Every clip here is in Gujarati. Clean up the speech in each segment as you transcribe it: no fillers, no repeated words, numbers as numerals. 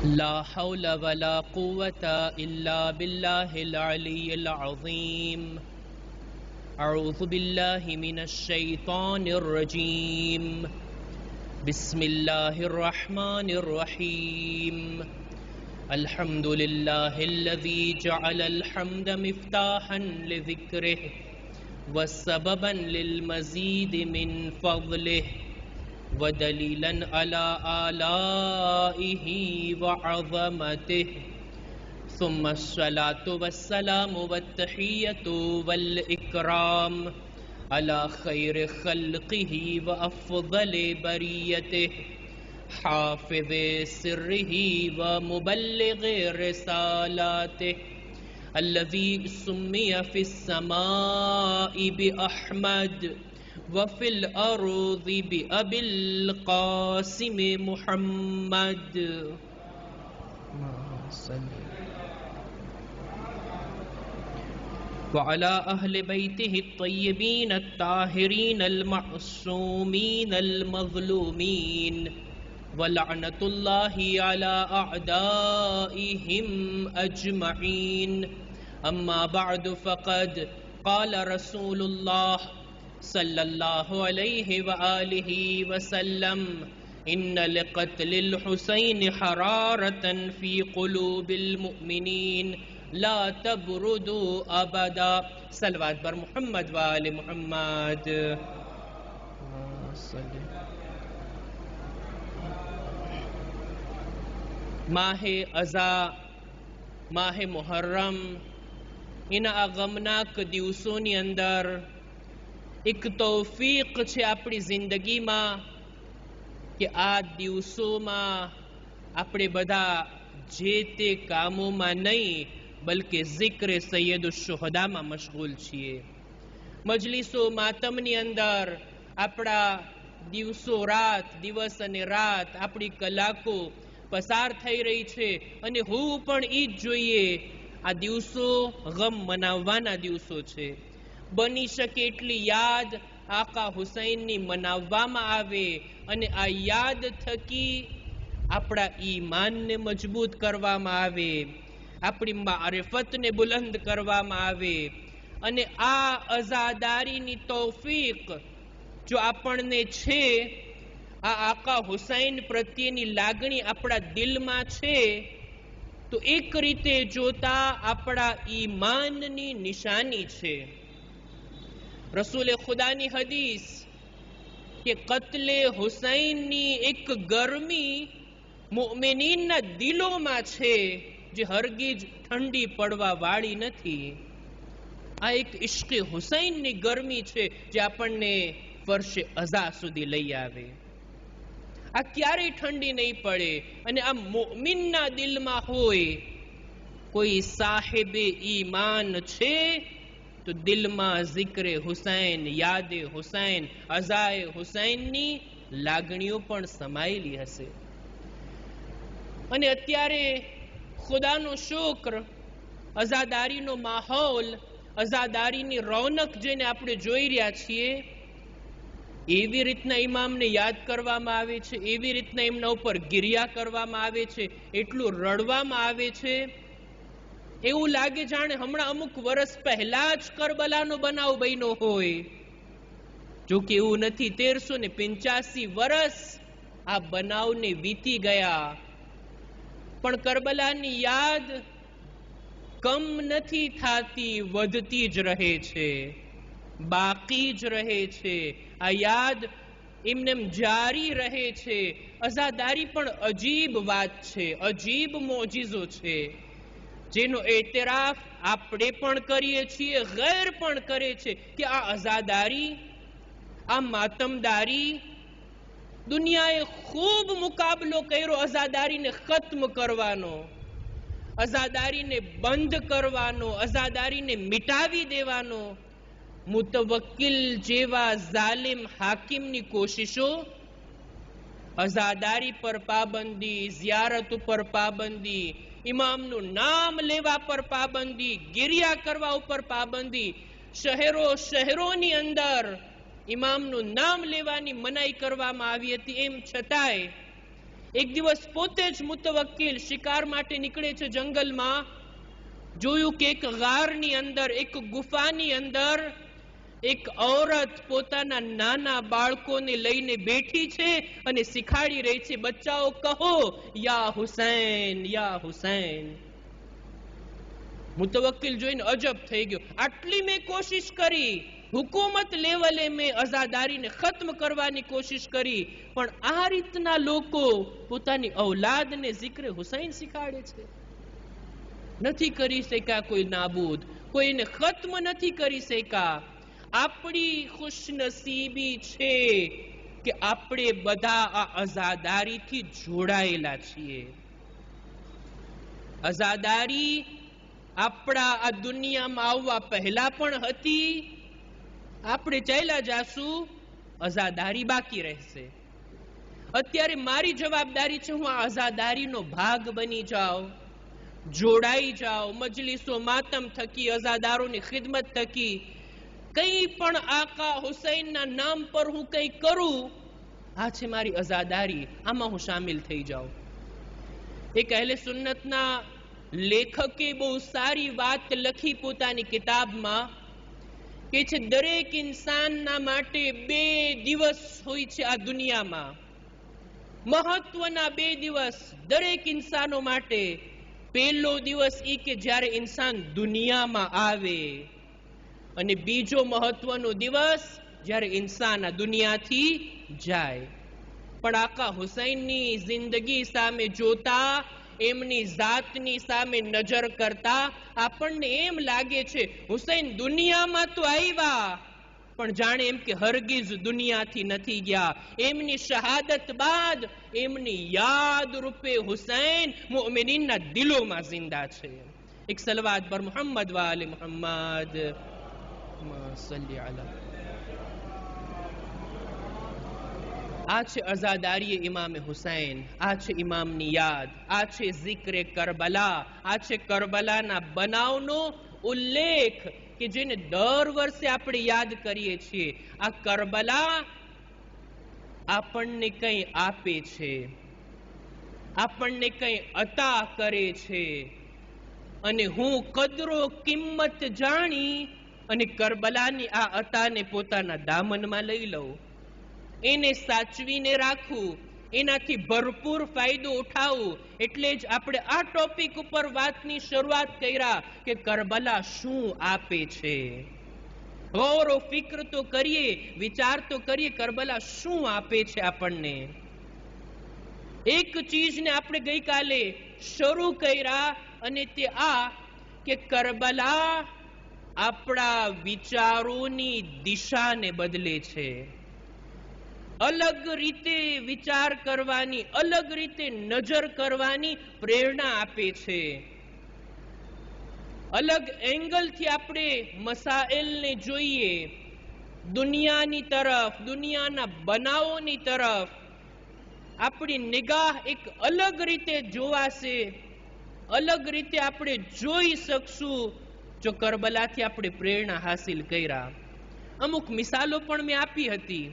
لا حول ولا قوة إلا بالله العلي العظيم. أعوذ بالله من الشيطان الرجيم. بسم الله الرحمن الرحيم. الحمد لله الذي جعل الحمد مفتاحا لذكره وسببا للمزيد من فضله ودليلا على آلائه وعظمته، ثم الصلاة والسلام والتحية والإكرام على خير خلقه وأفضل بريته، حافظ سره ومبلغ رسالاته، الذي سمي في السماء بأحمد وفي الأرض بأبي القاسم محمد. وعلى أهل بيته الطيبين الطاهرين المعصومين المظلومين، ولعنة الله على أعدائهم أجمعين. أما بعد، فقد قال رسول الله صلى الله عليه وآله وسلم: إن لقتل الحسين حرارة في قلوب المؤمنين لا تبردوا أبدا. صلوات بر محمد وآل محمد. માહે અઝા, માહે મુહર્રમ, એના આ ગમનાક દિવસોની અંદર એક તૌફીક છે આપણી જિંદગીમાં કે આ દિવસોમાં આપણે બધા જે તે કામોમાં નહીં બલકે ઝિક્ર સૈયદ શુહદામાં મશગુલ છીએ. મજલિસો માતમની અંદર આપણા દિવસો રાત, દિવસ અને રાત, આપણી કલાકો પસાર થઈ રહી છે અને હું પણ ઈ જ જોઈએ. આ દિવસો ગમ મનાવવાના દિવસો છે. બની શકે એટલી યાદ આકા હુસૈનની મનાવવામાં આવે અને આ યાદ થકી આપણા ઈમાનને મજબૂત કરવામાં આવે, આપણી મારિફતને બુલંદ કરવામાં આવે અને આ અઝાદારીની તૌફીક જો આપણને છે, આ આકા હુસૈન પ્રત્યેની લાગણી આપણા દિલમાં છે, તો એક રીતે જોતા આપણા ઈમાનની નિશાની છે. રસૂલે ખુદાની હદીસ કે કત્લે હુસૈનની એક ગરમી મુઅમિનીનના દિલોમાં છે જે હરગીજ ઠંડી પડવા વાળી નથી. આ એક ઇશ્કે હુસૈનની ગરમી છે જે આપણને વર્ષે અઝા સુધી લઈ આવે. આ ક્યારેય ઠંડી નહીં પડે અને આ મુઅમિનના દિલમાં હોય. કોઈ સાહેબે ઈમાન છે તો દિલમાં ઝિક્રે હુસૈન, યાદે હુસૈન, અઝાએ હુસૈનની લાગણીઓ પણ સમાયેલી હશે. અને અત્યારે ખુદાનો શુક્ર, અઝાદારીનો માહોલ, અઝાદારીની રોનક જેને આપણે જોઈ રહ્યા છીએ, એવી રીતના ઇમામને યાદ કરવામાં આવે છે, એવી રીતના એમના ઉપર ગિરિયા કરવામાં આવે છે, એટલું રડવામાં આવે છે. એવું લાગે જાણે હમણાં અમુક વર્ષ પહેલા જ કરબલાનો બનાવ બન્યો હોય. જો કે એવું નથી. 1385 વર્ષ આ બનાવને વીતી ગયા, પણ કરબલાની યાદ કમ નથી થાતી, વધતી જ રહે છે, બાકી જ રહે છે. આ યાદ એમનેમ જારી રહે છે. અઝાદારી પણ અજીબ વાત છે, અજીબ મોજીઝો છે, જેનો એતરાફ આપણે પણ કરીએ છીએ, ગૈર પણ કરે છે કે આ અઝાદારી, આ માતમદારી, દુનિયાએ ખૂબ મુકાબલો કર્યો અઝાદારીને ખત્મ કરવાનો, અઝાદારીને બંધ કરવાનો, અઝાદારીને મિટાવી દેવાનો. મુતવક્કિલ જેવા જાલિમ હાકિમની કોશિશો અઝાદારી પર પાબંદી, ઝિયારત ઉપર પાબંદી, ઇમામનું નામ લેવા પર પાબંદી, ગિરિયા કરવા ઉપર પાબંદી, શહેરોની અંદર ઇમામનું નામ લેવાની મનાઈ કરવામાં આવી હતી. એમ છતાંય એક દિવસ પોતે જ મુતવક્કિલ શિકાર માટે નીકળે છે જંગલમાં. જોયું કે એક ગારની અંદર, એક ગુફાની અંદર એક ઔરત પોતાના નાના બાળકોને લઈને બેઠી છે અને શીખાડી રહી છે, બચ્ચાઓ કહો યા હુસૈન યા હુસૈન. મુતવક્કિલ જોઈને અજબ થઈ ગયો. આટલી મેં કોશિશ કરી, હુકુમત લેવલે મેં અઝાદારીને ખત્મ કરવાની કોશિશ કરી, પણ આ રીતના લોકો પોતાની ઔલાદને zikr હુસૈન શીખાડે છે. નથી કરી શક્યા કોઈ નાબૂદ, કોઈને ખત્મ નથી કરી શક્યા. આપણી ખુશનસીબી છે કે આપણે બધા આ અઝાદારીથી જોડાયેલા છીએ. અઝાદારી આપણા આ દુનિયામાં આવવા પહેલા પણ હતી. આપણે ચાલ્યા જાશું, અઝાદારી બાકી રહેશે. અત્યારે મારી જવાબદારી છે હું આ અઝાદારીનો ભાગ બની જાઉં, જોડાઈ જાઓ. મજલિસો માતમ થકી, અઝાદારોની ખિદમત થકી કઈ પણ આકા હુસૈનના નામ પર હું કઈ કરું, આ છે મારી અઝાદારી, આમાં હું શામિલ થઈ જાઉં. એક અહેલે સુન્નતના લેખકે બહુ સારી વાત લખી પોતાની કિતાબમાં, કે છે દરેક ઇન્સાનના માટે 2 દિવસ હોય છે આ દુનિયામાં, મહત્વના 2 દિવસ દરેક ઇન્સાનો માટે. પહેલો દિવસ ઈ કે જ્યારે ઇન્સાન દુનિયામાં આવે, અને બીજો મહત્વનો દિવસ જ્યારે ઇન્સાન આ દુનિયાથી જાય. પણ આકા હુસૈનની જિંદગી સામે જોતા, એમની જાતની સામે નજર કરતા આપણને એમ લાગે છે હુસૈન દુનિયામાં તો આવ્યા, પણ જાણે એમ કે હરગીઝ દુનિયાથી નથી ગયા. એમની શહાદત બાદ એમની યાદ રૂપે હુસૈન મુઅમિનીનના દિલોમાં જિંદા છે. એક સલવાત પર મુહમ્મદ વ આલે મુહમ્મદ સલ્લી અલા. આ છે અઝાદારી ઇમામ હુસૈન, આ છે ઇમામની યાદ, આ છે zikr કરબલા, આ છે કરબલાના બનાવનો ઉલ્લેખ કે જેને દર વર્ષે આપણે યાદ કરીએ છીએ. આ કરબલા આપણને કંઈ આપે છે, આપણને કંઈ અતા કરે છે, અને હું કદરો કિંમત જાણી અને કરબલાની આ અતાને પોતાના દામનમાં લઈ લઉં, એને સાચવીને રાખવું, એનાથી ભરપૂર ફાયદો ઉઠાવું. એટલે જ આપણે આ ટોપિક ઉપર વાતની શરૂઆત કર્યા કે કરબલા શું આપે છે. ગૌર ફિક્ર તો કરીએ, વિચાર તો કરીએ, કરબલા શું આપે છે આપણને. એક ચીજને આપણે ગઈકાલે શરૂ કર્યા, અને તે આ કે કરબલા આપણા વિચારોની દિશાને બદલે છે. અલગ રીતે વિચાર કરવાની, અલગ રીતે નજર કરવાની પ્રેરણા આપે છે. અલગ એંગલથી આપણે મસાઇલને જોઈએ, દુનિયાની તરફ, દુનિયાના બનાવોની તરફ આપણી નિગાહ એક અલગ રીતે જોવાશે, અલગ રીતે આપણે જોઈ શકશું જો કરબલાથી આપણે પ્રેરણા હાસિલ કર્યા. અમુક મિસાલો પણ મેં આપી હતી.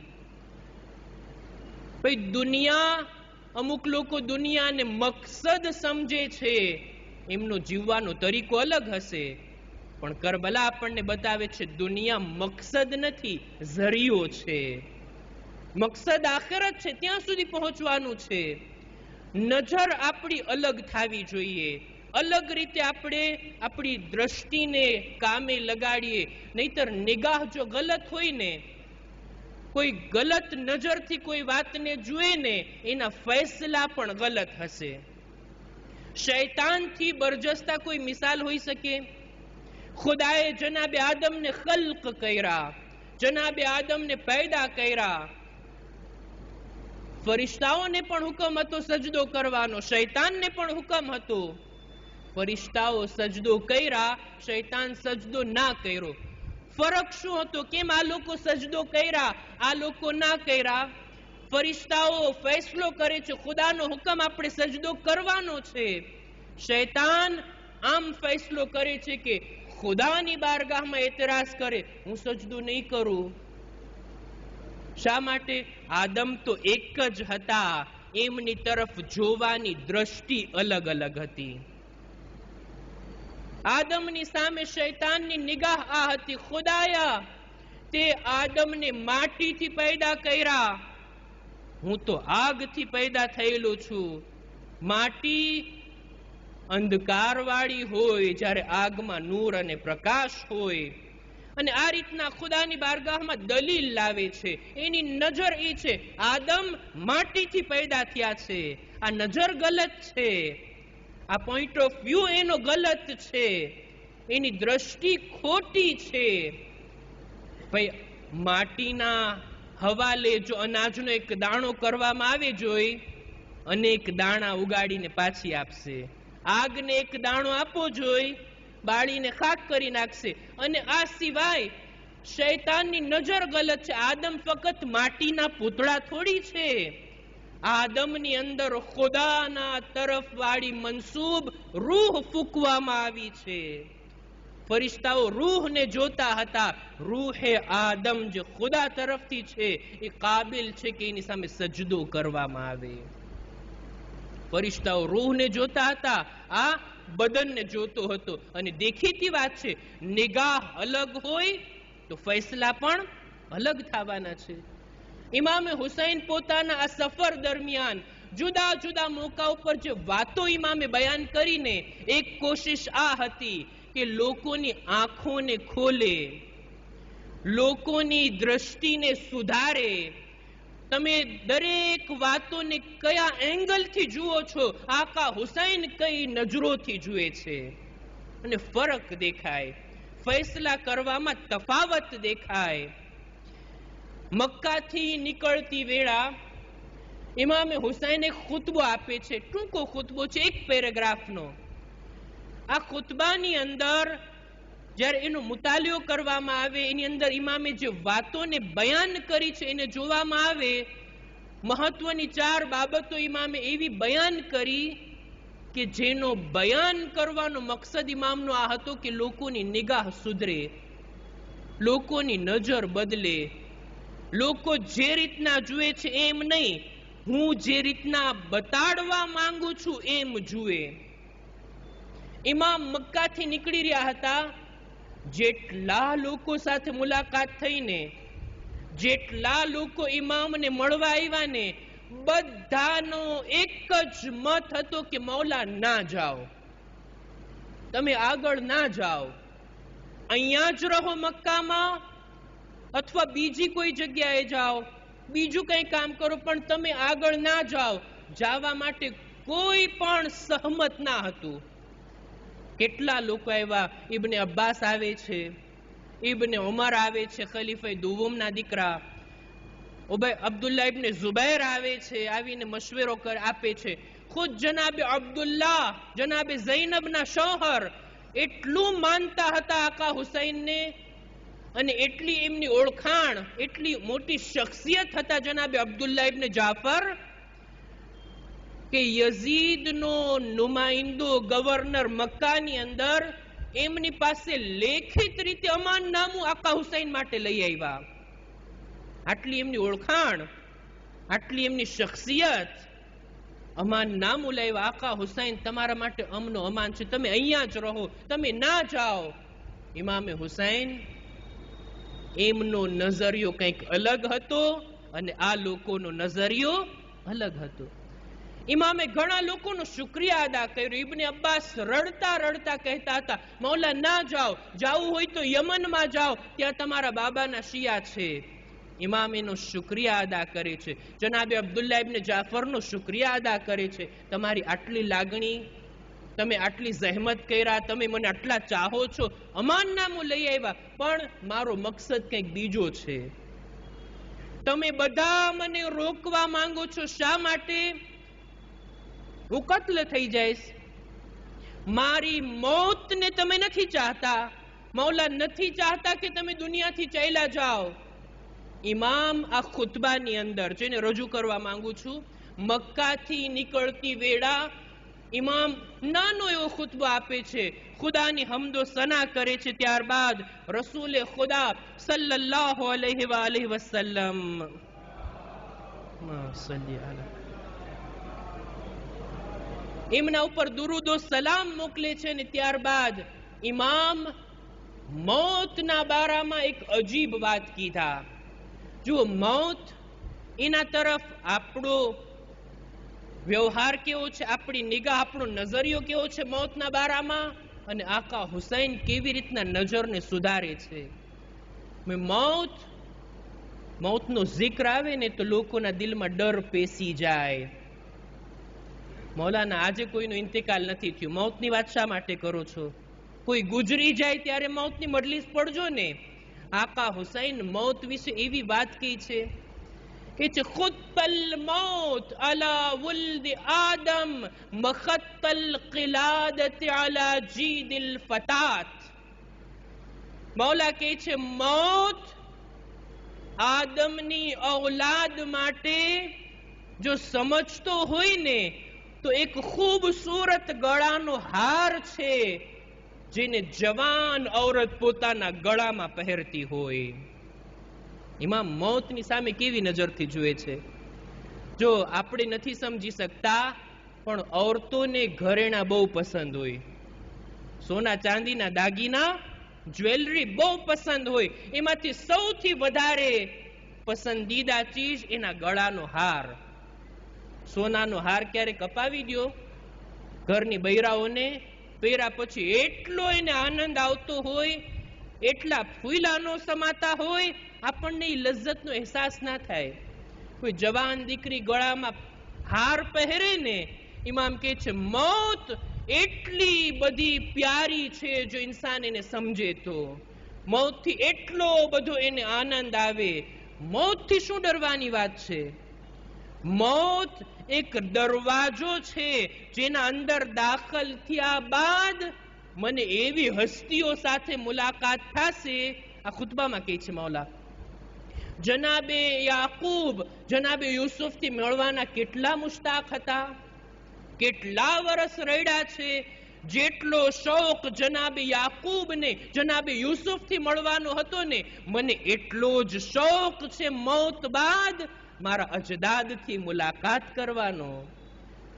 ભાઈ દુનિયા, અમુક લોકો દુનિયાને મકસદ સમજે છે, એમનો જીવવાનો તરીકો અલગ હશે, પણ કરબલા આપણને બતાવે છે દુનિયા મકસદ નથી, ઝરિયો છે. મકસદ આખિરત છે, ત્યાં સુધી પહોંચવાનું છે. નજર આપણી અલગ થવી જોઈએ, અલગ રીતે આપણે આપણી દ્રષ્ટિને કામે લગાડીએ. નહીતર નિગાહ જો ગલત હોય ને, કોઈ ગલત નજરથી કોઈ વાતને જુએ ને, એના ફૈસલા પણ ગલત હશે. શૈતાનથી બરજસ્તા કોઈ મિસાલ હોઈ શકે? ખુદાએ જનાબે આદમને ખલ્ક કર્યા, જનાબે આદમને પેદા કર્યા. ફરિશ્તાઓને પણ હુકમ હતો સજદો કરવાનો, શૈતાનને પણ હુકમ હતો. ફરિશ્તાઓ સજદો કર્યા, શૈતાન સજદો ના કર્યો. ફરક શું હતો? કેમ આ લોકો સજદો કર્યા, આ લોકો ના કર્યા? ફરિશ્તાઓ ફેસલો કરે છે, ખુદાનો હુકમ આપણે સજદો કરવાનો છે. શૈતાન આમ ફેસલો કરે છે કે ખુદાની બારગાહમાં એતરાઝ કરે, હું સજદો નહીં કરું. શા માટે? આદમ તો એક જ હતા, એમની તરફ જોવાની દ્રષ્ટિ અલગ અલગ હતી. આદમની સામે શૈતાનની નિગાહ આ હતી, ખુદાયા તે આદમને માટીથી પેદા કર્યા, હું તો આગથી પેદા થયેલો છું. માટી અંધકારવાળી હોય, જ્યારે આગમાં નૂર અને પ્રકાશ હોય. અને આ રીતના ખુદાની બારગાહમાં દલીલ લાવે છે. એની નજર એ છે, આદમ માટીથી પેદા થયા છે, આ નજર ગલત છે, આ પોઈન્ટ ઓફ વ્યૂ એનો ગલત છે, એની દ્રષ્ટિ ખોટી છે. ભાઈ, માટીના હવાલે જો અનાજનો એક દાણો કરવામાં આવે જોઈ, અનેક દાણા ઉગાડીને પાછી આપશે. આગને એક દાણો આપવો જોઈ, બાળીને ખાક કરી નાખશે. અને આ સિવાય શૈતાનની નજર ગલત છે. આદમ ફક્ત માટીના પૂતળા થોડી છે. આદમની અંદર ખુદાના તરફ વાળી મનસૂબ રૂહ ફૂંકવામાં આવી છે. ફરિશ્તાઓ રૂહને જોતા હતા. રૂહે આદમ જે ખુદા તરફથી છે એ કાબિલ છે કે એની સામે સજદો કરવામાં આવે. ફરિશ્તાઓ રૂહને જોતા હતા, આ બદનને જોતો હતો. અને દેખીતી વાત છે, નિગાહ અલગ હોય તો ફૈસલા પણ અલગ થવાના છે. ઇમામે હુસૈન પોતાના આ સફર દરમિયાન જુદા જુદા મોકા ઉપર જે વાતો ઇમામે બયાન કરીને, એક કોશિશ આ હતી કે લોકોની આંખોને ખોલે, લોકોની દ્રષ્ટિને સુધારે. તમે દરેક વાતોને કયા એંગલથી જુઓ છો, આકા હુસૈન કઈ નજરોથી જુએ છે, અને ફરક દેખાય, ફૈસલા કરવામાં તફાવત દેખાય. મક્કાથી નીકળતી વેળા ઇમામે હુસૈન એક ખુતબો આપે છે. ટૂંકો ખુતબો છે, એક પેરેગ્રાફનો. આ ખુતબાની અંદર જ્યારે એનો મુતાલિયો કરવામાં આવે, એની અંદર ઇમામે જે વાતોને બયાન કરી છે એને જોવામાં આવે, મહત્વની 4 બાબતો ઇમામે એવી બયાન કરી કે જેનો બયાન કરવાનો મકસદ ઇમામનો આ હતો કે લોકોની નિગાહ સુધરે, લોકોની નજર બદલે, લોકો જે રીતના જુએ છે એમ નહીં, હું જે રીતના બતાડવા માંગુ છું એમ જુએ. ઇમામ મક્કાથી નીકળી રહ્યા હતા. જેટલા લોકો સાથે મુલાકાત થઈને, જેટલા લોકો ઇમામને મળવા આવ્યા ને, બધાનો એક જ મત હતો કે મૌલા ના જાઓ, તમે આગળ ના જાઓ, અહીંયા જ રહો મક્કામાં, અથવા બીજી કોઈ જગ્યાએ જાઓ, બીજું કંઈ કામ કરો, પણ તમે આગળ ના જાઓ. જવા માટે કોઈ પણ સહમત ના હતું. કેટલા લોકો આવ્યા, ઇબ્ને અબ્બાસ આવે છે, ઇબ્ને ઉમર આવે છે, ખલીફા દુવમના દીકરા, અબ્દુલ્લાહ ઇબ્ને ઝુબૈર આવે છે, આવીને મશવરો આપે છે. ખુદ જનાબે અબ્દુલ્લાહ, જનાબે ઝૈનબના શોહર એટલું માનતા હતા આકા હુસૈનને, અને એટલી એમની ઓળખાણ, એટલી મોટી શખ્સિયત હતા જનાબે અબ્દુલ્લાહ ઇબ્ને જાફર, કે યઝીદનો નુમાઇંદો ગવર્નર મક્કાની અંદર એમની પાસે લેખિત રીતે અમાનનામું આકા હુસૈન માટે લઈ આવ્યા. આટલી એમની ઓળખાણ, આટલી એમની શખ્સિયત, અમાનનામું લાવ્યા, આકા હુસૈન તમારા માટે અમનો અમાન છે, તમે અહીંયા જ રહો, તમે ના જાઓ. ઇમામે હુસૈન એમનો નજરિયો કંઈક અલગ હતો અને આ લોકોનો નજરિયો અલગ હતો. ઇમામે ઘણા લોકોનો શુક્રિયા અદા કર્યો. ઇબ્ને અબ્બાસ રડતા રડતા કહેતા હતા, મૌલા ના જાઓ, જાવું હોય તો યમનમાં જાઓ, ત્યાં તમારા બાબાના શિયા છે. ઇમામ એનો શુક્રિયા અદા કરે છે. જનાબે અબ્દુલ્લાહ ઇબ્ને જાફરનો શુક્રિયા અદા કરે છે, તમારી આટલી લાગણી, તમે આટલી જહેમત કર્યા, તમે મને આટલા ચાહો છો, અમાનનામું લઈ આવ્યા, પણ મારો મકસદ કંઈક બીજો છે. તમે બધા મને રોકવા માંગો છો, શા માટે? હું કત્લ થઈ જઈશ. મારી મોતને તમે નથી ચાહતા, મૌલા નથી ચાહતા કે તમે દુનિયાથી ચાલ્યા જાઓ. ઇમામ આ ખુતબાની અંદર જેને રજૂ કરવા માંગુ છું, મક્કાથી નીકળતી વેળા ઇમામ નાનો એવો ખુતબો આપે છે, ખુદાની હમદો સના કરે છે. ત્યારબાદ રસૂલે ખુદા સલ્લલ્લાહુ અલૈહિ વસલ્લમ એમના ઉપર દુરૂદો સલામ મોકલે છે અને ત્યારબાદ ઇમામ મોતના બારામાં એક અજીબ વાત કીધા. જુઓ, મોત એના તરફ આપણો વ્યવહાર કેવો છે, આપણી નિગાહ, આપણો નજરિયો કેવો છે મોતના બારામાં, અને આકા હુસૈન કેવી રીતના નજરને સુધારે છે. મોતનો જિક્ર આવે ને તો લોકોના દિલમાં ડર પેસી જાય. મૌલાના, આજે કોઈનો ઇન્તકાલ નથી થયું, મોતની વાત શા માટે કરો છો? કોઈ ગુજરી જાય ત્યારે મોતની મજલિસ પડજો ને. આકા હુસૈન મોત વિશે એવી વાત કહી છે કે ખુત્તલ મૌત અલા વલ્દ આદમ મખત્તલ કિલાદત અલા જીદિલ ફતાત. મૌલા કહે છે, મોત આદમની ઔલાદ માટે જો સમજતો હોય ને તો એક ખૂબસૂરત ગળાનો હાર છે જેને જવાન ઔરત પોતાના ગળામાં પહેરતી હોય. ઇમામ મોતની સામે કેવી નજરથી જુએ છે. જો આપણે નથી સમજી શકતા, પણ ઔરતોને ઘરેણા બહુ પસંદ હોય, સોના ચાંદીના દાગીના, જ્વેલરી બહુ પસંદ હોય. એમાંથી સૌથી વધારે પસંદીદા ચીજ એના ગળાનો હાર. સોનાનો હાર ક્યારેક અપાવી દો ઘરની બૈરાઓને, પહેર્યા પછી એટલો એને આનંદ આવતો હોય, એટલા ફૂલાનો સમાતા હોય, આપણને એ લજ્જતનો અહેસાસ ના થાય. કોઈ જવાન દીકરી ગળામાં હાર પહેરે ને, ઇમામ કહે છે મોત એટલી બધી પ્યારી છે જો ઇન્સાન એને સમજે તો. મોતથી એટલો બધો એને આનંદ આવે. મોતથી શું ડરવાની વાત છે? મોત એક દરવાજો છે જેના અંદર દાખલ થયા બાદ મને એવી હસ્તીઓ સાથે મુલાકાત થશે. આ ખુતબામાં કહે છે મૌલા, જનાબે યાકૂબ, જનાબે યુસુફથી મળવાના કેટલા મુશ્તાક હતા, કેટલા વર્ષ રડ્યા છે. જેટલો શોક જનાબે યાકૂબને જનાબે યુસુફથી મળવાનો હતો ને, મને એટલો જ શોક છે મોત બાદ મારા અજદાદથી મુલાકાત કરવાનો.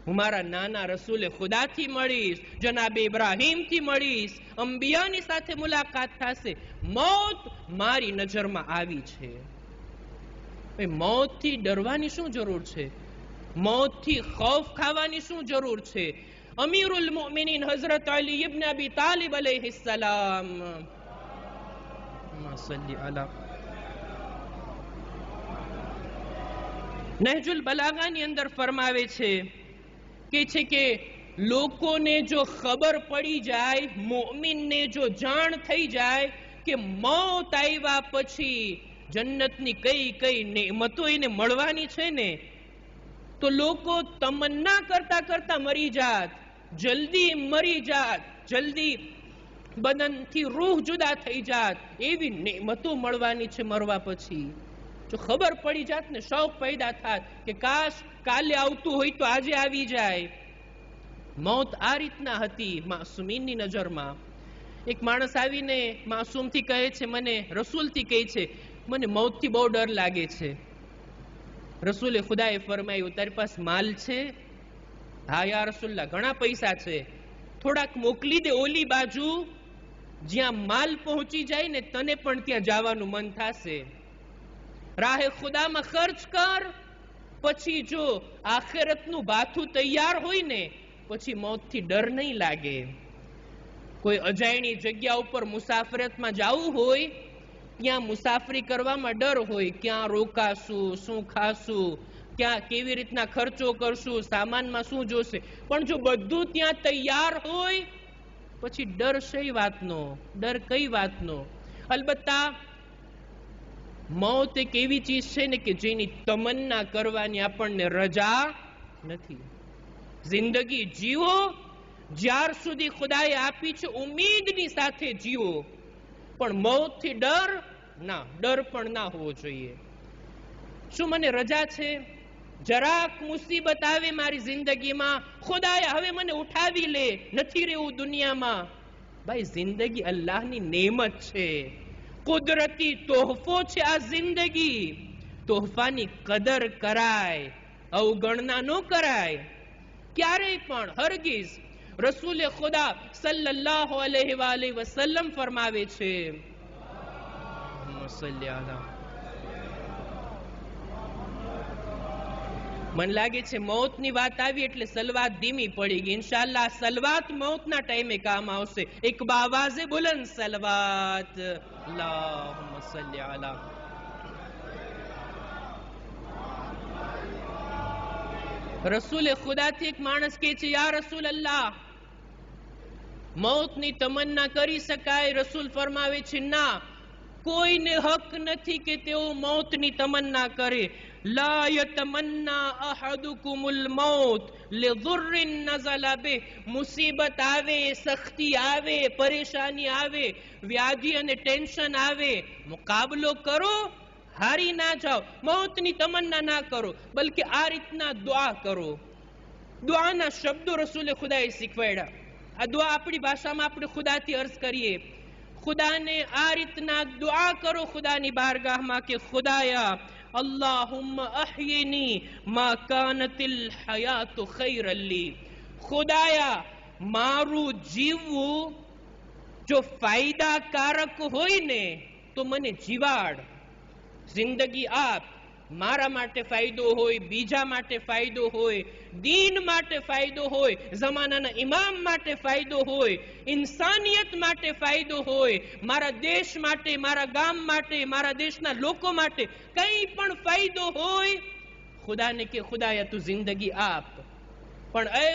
હું મારા નાના રસૂલે ખુદાથી મળીશ, જનાબે ઇબ્રાહીમથી મળીશ, અંબિયાની સાથે મુલાકાત થશે. મોત મારી નજરમાં આવી છે. મોતથી ડરવાની શું જરૂર છે? મોતથી ખૌફ ખાવાની શું જરૂર છે? અમીરુલ મુમિનીન હઝરત અલી ઇબ્ન અબી તાલિબ અલૈહિસ્સલામ, નહજુલ બલાગાની અંદર ફરમાવે છે કે લોકોને જો ખબર પડી જાય, મોમિનને જો જાણ થઈ જાય કે મોત આવ્યા પછી જન્નતની કઈ કઈ નેમતો એને મળવાની છે ને, તો લોકો તમન્ના કરતા કરતા મરી જાત, જલ્દી મરી જાત, જલ્દી બદનથી રૂહ જુદા થઈ જાત, એવી નેમતો મળવાની છે મરવા પછી. જો ખબર પડી જાત ને, શોક પેદા થાત કે કાશ કાલે આવતું હોય તો આજે આવી જાય. મોત આ રીતના હતી માસૂમીનની નજરમાં. એક માણસ આવીને માસૂમથી કહે છે, મને રસૂલથી કહે છે, મને મોતથી બહુ ડર લાગે છે. રસૂલે ખુદાએ ફરમાયું, તારી પાસે માલ છે? હા યા રસૂલલ્લાહ, ઘણા પૈસા છે, થોડાક મોકલી દે ઓલી બાજુ, જ્યાં માલ પહોંચી જાય ને તને પણ ત્યાં જવાનું મન થશે. રાહે ખુદામાં ખર્ચ કર, પછી જો આખિરતનું બાથું તૈયાર હોય ને પછી મોતથી ડર નહીં લાગે. કોઈ અજાયણી જગ્યા ઉપર મુસાફરતમાં જવું હોય, ત્યાં મુસાફરી કરવામાં ડર હોય, ક્યાં રોકાશું, શું ખાશું, ક્યાં કેવી રીતના ખર્ચો કરશું, સામાનમાં શું જોશે. પણ જો બધું ત્યાં તૈયાર હોય પછી ડર શી વાતનો, ડર કઈ વાતનો? અલબત્તા મોત એક એવી ચીજ છે ને કે જેની તમન્ના કરવાની આપણને રજા નથી. જિંદગી જીવો, જ્યાર સુધી ખુદાએ આપી છે ઉમ્મીદની સાથે જીવો, પણ મોતથી ડર ના, ડર પણ ના હોવો જોઈએ. શું મને રજા છે? જરાક મુસીબત આવે મારી જિંદગીમાં, ખુદાએ હવે મને ઉઠાવી લે, નથી રહેવું દુનિયામાં. ભાઈ, જિંદગી અલ્લાહની નેમત છે, કુદરતી તોહફો છે આ જિંદગી. તોહફાની કદર કરાય, અવગણના ન કરાય. ક્યારેય પણ હરગીઝ રસૂલે ખુદા સલ્લલ્લાહુ અલૈહિ વસલ્લમ ફરમાવે છે, મને લાગે છે મૌતની વાત આવી એટલે સલવાત ધીમી પડી ગઈ. ઇન્શાઅલ્લાહ સલવાત મૌતના ટાઈમે કામ આવશે. એક બાવાઝે બુલંદ સલવાત, અલ્લાહુમ્મા સલ્લી અલા. રસૂલે ખુદાથી એક માણસ કહે છે, યા રસૂલ અલ્લાહ, મૌતની તમન્ના કરી શકાય? રસૂલ ફરમાવે છે, ના, કોઈને હક નથી કે તેઓ મૌતની તમન્ના કરે. લા યતમન્ના અહદુકુમુલ મૌત લિદુર્રિન નઝલા બિહ. મુસીબત આવે, સખ્તી આવે, પરેશાની આવે, વ્યાધિ અને ટેન્શન આવે, મુકાબલો કરો, હારી ના જાઓ, મૌતની તમન્ના ના કરો, બલકે આ રીતના દુઆ કરો. દુઆના શબ્દો રસૂલે ખુદાએ શીખવાડ્યા. આ દુઆ આપણી ભાષામાં આપણે ખુદાથી અર્જ કરીએ. ખુદાને આ રીતના દુઆ કરો ખુદાની બારગાહમાં કે ખુદાયા અલ્લાહુમ્મા અહયિની મા કાનતિલ હયાતુ ખૈરન લી. ખુદાયા, મારું જીવવું જો ફાયદાકારક હોય ને તો મને જીવાડ, જિંદગી આપ. મારા માટે ફાયદો હોય, બીજા માટે ફાયદો હોય, દીન માટે ફાયદો હોય, જમાનાના ઇમામ માટે ફાયદો હોય, ઇન્સાનિયત માટે ફાયદો હોય, મારા દેશ માટે, મારા ગામ માટે, મારા દેશના લોકો માટે કંઈ પણ ફાયદો હોય, ખુદાને કે ખુદાયા તું જિંદગી આપ. પણ એ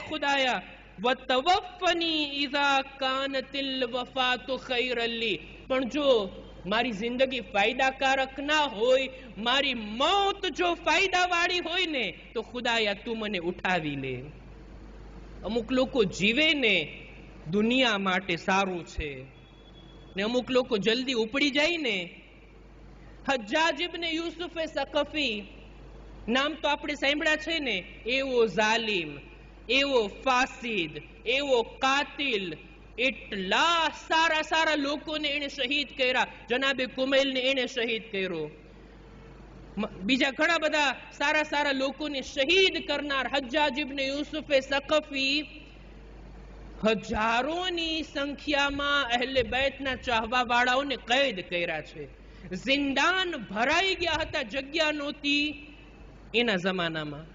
ખુદાયા વતવફની ઇઝા કાનતિલ વફાતુ ખૈરન લી. પણ જો મારી જિંદગી ફાયદાકારક ના હોય, મારી મોત જો ફાયદાવાળી હોય ને, તો ખુદાયા તું મને ઉઠાવી લે. અમુક લોકો જીવે ને દુનિયા માટે સારું છે, ને અમુક લોકો જલ્દી ઉપડી જાય ને. હજ્જાજ ઇબ્ન યુસુફ સકફી નામ તો આપણે સાંભળ્યા છે ને. એવો જાલિમ, એવો ફાસિદ, એવો કાતિલ, એટલા સારા લોકોને એને શહીદ કર્યા. જનાબે કુમૈલને એને શહીદ કર્યો. બીજા ઘણા બધા સારા લોકોને શહીદ કરનાર હજ્જાજ ઇબ્ન યુસુફ સકફી હજારોની સંખ્યામાં અહેલે બેતના ચાહવા વાળાઓને કેદ કર્યા છે. જિંદાન ભરાઈ ગયા હતા, જગ્યા નહોતી એના જમાનામાં.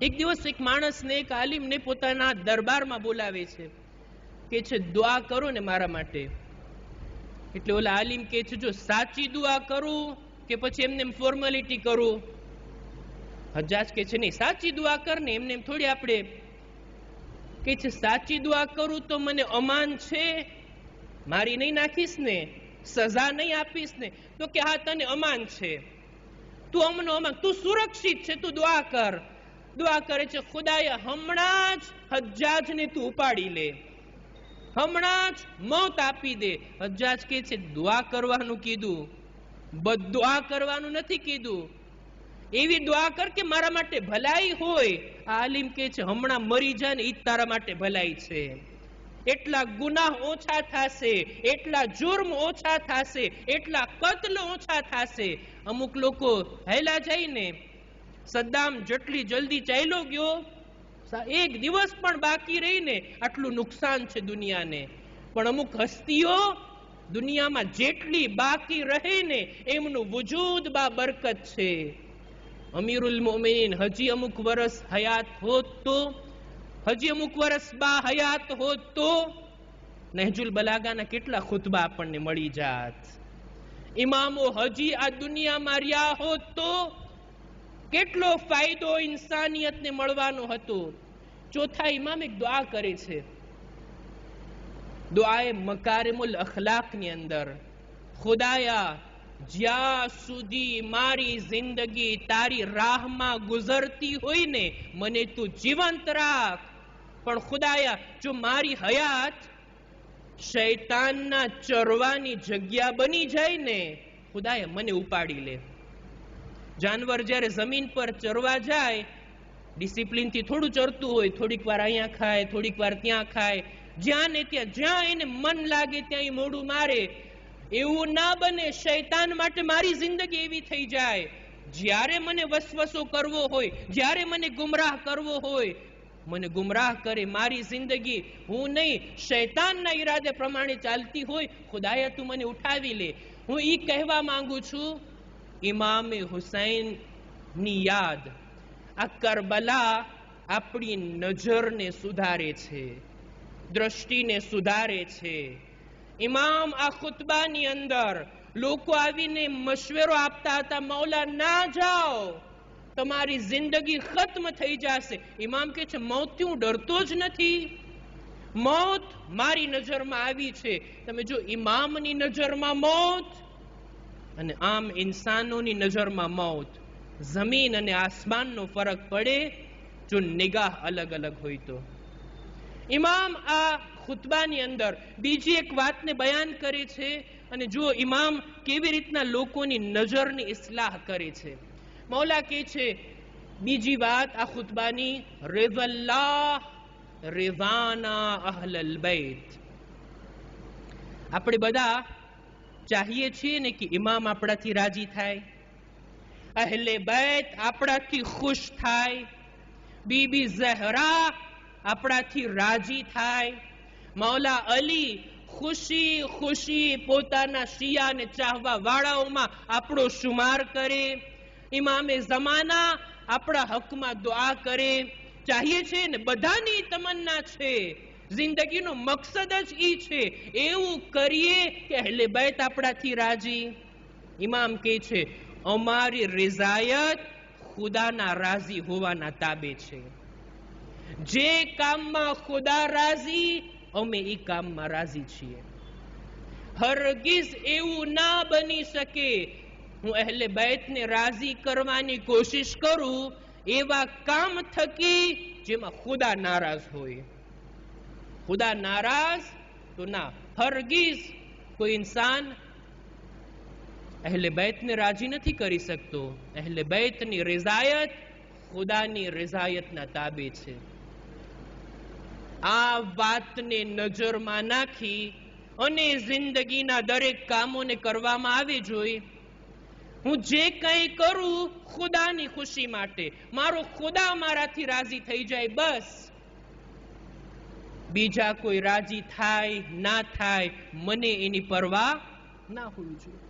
એક દિવસ એક માણસને, એક આલિમને પોતાના દરબારમાં બોલાવે છે, કે છે દુઆ કરો ને મારા માટે. એટલે ઓલા આલિમ કે છે, જો સાચી દુઆ કરું કે પછી એમને ફોર્માલિટી કરું? હજ્જાજ કે છે, નહીં, સાચી દુઆ કર ને, એમને થોડી આપણે. કે છે સાચી દુઆ કરું તો મને અમાન છે, મારી નહીં નાખીશ ને, સજા નહીં આપીશ ને? તો કે હા, તને અમાન છે, તું અમનો અમાન, તું સુરક્ષિત છે, તું દુઆ કર. દુઆ કરે છે, ખુદાયા હમણાં જ હજ્જાજને તું ઉપાડી લે, હમણાં જ મોત આપી દે. હજ્જાજ કે છે દુઆ કરવાનું કીધું, બદદુઆ કરવાનું નથી કીધું. એવી દુઆ કર કે મારા માટે ભલાઈ હોય. આ આલિમ કે છે હમણાં મરી જાય ને ઈ તારા માટે ભલાઈ છે. એટલા ગુનાહ ઓછા થશે, એટલા જુર્મ ઓછા થશે, એટલા કત્લ ઓછા થશે. અમુક લોકો હેલા જઈને, સદ્દામ જેટલી જલ્દી ચાલ્યો ગયો, એક દિવસ પણ બાકી રહીને આટલું નુકસાન છે દુનિયાને. પણ અમુક હસ્તીઓ દુનિયામાં જેટલી બાકી રહે ને એમનું વજૂદ બા બરકત છે. અમીરુલ મોમિનીન હજી અમુક વર્ષ હયાત હોત તો, હજી અમુક વર્ષ બા હયાત હોત તો નહજુલ બલાગાના કેટલા ખુતબા આપણને મળી જાત. ઇમામો હજી આ દુનિયામાં રહ્યા હોત તો કેટલો ફાયદો ઇન્સાનિયતને મળવાનો હતો. ચોથા ઇમામ એક દુઆ કરે છે, દુઆએ મકારિમુલ અખલાકની અંદર, ખુદાયા જ્યાં સુધી મારી જિંદગી તારી રાહમાં ગુજરતી હોય ને મને તું જીવંત રાખ. પણ ખુદાયા જો મારી હયાત શૈતાનના ચરવાની જગ્યા બની જાય ને, ખુદાયા મને ઉપાડી લે. જાનવર જ્યારે જમીન પર ચરવા જાય, ડિસિપ્લિનથી થોડું ચરતું હોય, થોડીક વાર અહીંયા ખાય, થોડીક વાર ત્યાં ખાય, જ્યાં ને ત્યાં, જ્યાં એને મન લાગે ત્યાં એ મોઢું મારે. એવું ના બને શૈતાન માટે મારી જિંદગી એવી થઈ જાય જ્યારે મને વસવસો કરવો હોય, જ્યારે મને ગુમરાહ કરવો હોય, મને ગુમરાહ કરે. મારી જિંદગી હું નહીં, શૈતાનના ઈરાદે પ્રમાણે ચાલતી હોય, ખુદાયા તું મને ઉઠાવી લે. હું ઈ કહેવા માંગુ છું, ઇમામે હુસૈનની યાદ, આ કરબલા આપણી નજરને સુધારે છે, દ્રષ્ટિને સુધારે છે. ઇમામ આ ખુતબાની અંદર લોકો આવીને મશવરો આપતા હતા, મૌલા ના જાઓ, તમારી જિંદગી ખત્મ થઈ જશે. ઇમામ કહે છે, મોતથી હું ડરતો જ નથી, મોત મારી નજરમાં આવી છે. તમે જો ઇમામની નજરમાં મોત અને આમ ઇન્સાનોની નજરમાં મોત, જમીન અને આસમાનનો ફરક પડે જો નિગાહ અલગ અલગ હોય તો. ઇમામ આ ખુતબાની અંદર બીજી એક વાતને બયાન કરે છે, અને જો ઇમામ કેવી રીતના લોકોની નજરની ઇસ્લાહ કરે છે. મૌલા કહે છે બીજી વાત આ ખુતબાની, રિઝલ્લાહ રિઝાના અહલલ બૈત. આપણે બધા ચાહીએ છીએ ને કે ઇમામ આપણાથી રાજી થાય, અહલે બૈત આપણાથી ખુશ થાય, બીબી ઝહરા આપણાથી રાજી થાય, મૌલા અલી ખુશી ખુશી પોતાના શિયાને ચાહવા વાળાઓમાં આપણો શુમાર કરે, ઇમામે ઝમાના આપણા હકમાં દુઆ કરે. ચાહીએ છે ને, બધાની તમન્ના છે, જિંદગીનો મકસદ જ ઈ છે, એવું કરીએ કે અહલે બૈત આપણાથી રાજી. ઇમામ કહે છે, અમારી રિઝાયત ખુદાના રાજી હોવાના તાબે છે. જે કામમાં ખુદા રાજી, અમે ઈ કામમાં રાજી છીએ. હરગીઝ એવું ના બની શકે હું અહલે બૈતને રાજી કરવાની કોશિશ કરું એવા કામ થકી જેમાં ખુદા નારાજ હોય. ખુદા નારાજ તો ના, હરગીઝ કોઈ ઇન્સાન અહલે બૈતને રાજી નથી કરી શકતો. અહલે બૈતની રિઝાયત ખુદાની રિઝાયતના તાબે છે. આ વાતને નજરમાં નાખી અને જિંદગીના દરેક કામોને કરવામાં આવી જોઈએ. હું જે કંઈ કરું ખુદાની ખુશી માટે, મારો ખુદા મારાથી રાજી થઈ જાય, બસ. બીજા કોઈ રાજી થાય ના થાય મને એની પરવા ના હોવી જોઈએ.